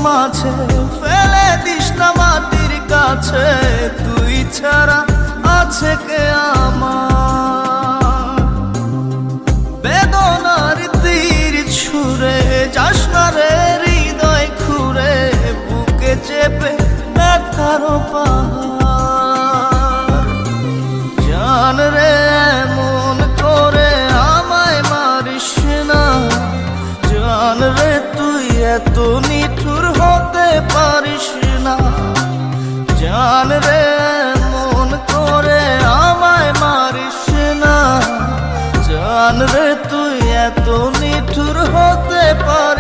মাঝে ফেলে দিস না মাটির কাছে, তুই ছাড়া আছে কে আমার? বেদনার তীর ছুঁড়ে যাস না রে হৃদয় খুঁড়ে, বুকে চেপে ব্যথার পাহাড়। জান রে এমন করে আমায় মারিস না, জান রে তুই এত নিঠুর হতে পারিস না। জান রে এমন করে আমায় মারিস না, জান রে তুই এত নিঠুর হতে পারিস